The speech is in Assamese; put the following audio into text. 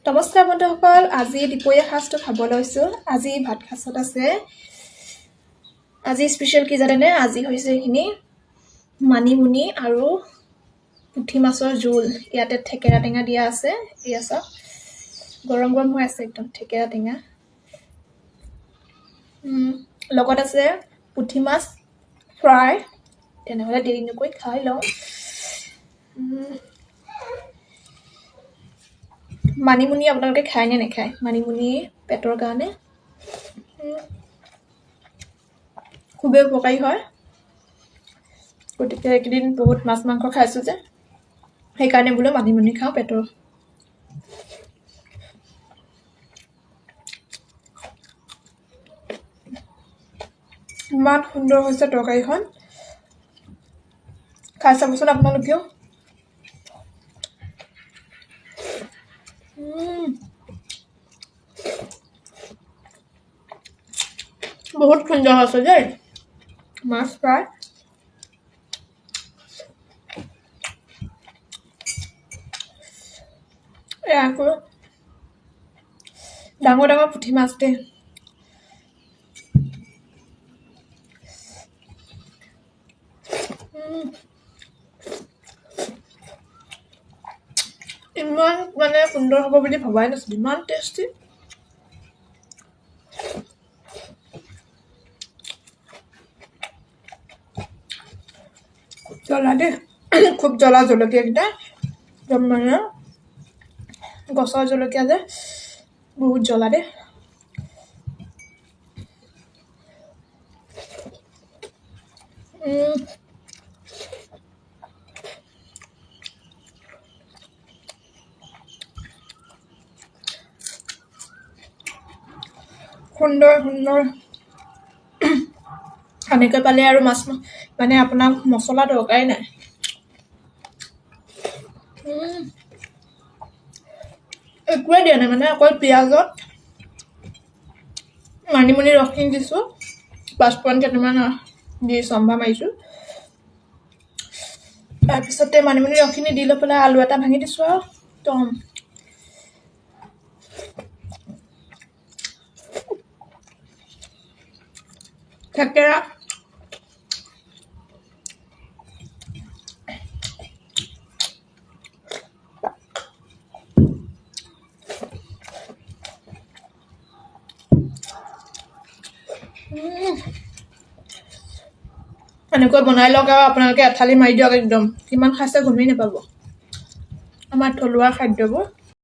নমস্কাৰ বন্ধুসকল, আজি দুপৰীয়া সাজটো খাব লৈছোঁ। আজি ভাত সাজত আছে, আজি স্পেচিয়েল কি জানেনে? আজি হৈছে এইখিনি মানিমুনি আৰু পুঠি মাছৰ জোল। ইয়াতে থেকেৰা টেঙা দিয়া আছে। এয়া চাওক, গৰম গৰম হৈ আছে একদম থেকেৰা টেঙা। লগত আছে পুঠি মাছ ফ্ৰাই। তেনেহ'লে দেৰি নকৰি খাই লওঁ। মানিমুনি আপোনালোকে খায় নে নাখায়? মানিমুনি পেটৰ কাৰণে খুবেই উপকাৰী হয়। গতিকে এইকেইদিন বহুত মাছ মাংস খাইছোঁ যে, সেইকাৰণে বোলো মানিমুনি খাওঁ পেটৰ। ইমান সুন্দৰ হৈছে তৰকাৰীখন, খাই চাবচোন আপোনালোকেও। বহুত সুন্দৰ হৈছে দেই মাছ ফ্ৰাই। আকৌ ডাঙৰ ডাঙৰ পুঠি মাছ দেই। ইমান মানে সুন্দৰ হ'ব বুলি ভবাই নাছিলোঁ, ইমান টেষ্টি। জ্বলা দেই, খুব জ্বলা জলকীয়াকেইটা, একদম মানে গছৰ জলকীয়া যে, বহুত জ্বলা দেই। সুন্দৰ সুন্দৰ এনেকৈ পালে আৰু মাছ মানে আপোনাক মছলা দৰকাৰেই নাই। একোৱে দিয়া নাই, মানে অকল পিঁয়াজত মানিমুনি ৰসখিনি দিছোঁ, পাঁচফোৰণ কেইটামান দি চম্ভা মাৰিছোঁ। তাৰপিছতে মানিমুনি ৰসখিনি দি লৈ পেলাই আলু এটা ভাঙি দিছোঁ আৰু একদম থেকেৰা এনেকৈ বনাই লওক আৰু আপোনালোকে এথালি মাৰি দিয়ক। একদম কিমান খাইছে গমেই নাপাব। আমাৰ থলুৱা খাদ্যবোৰ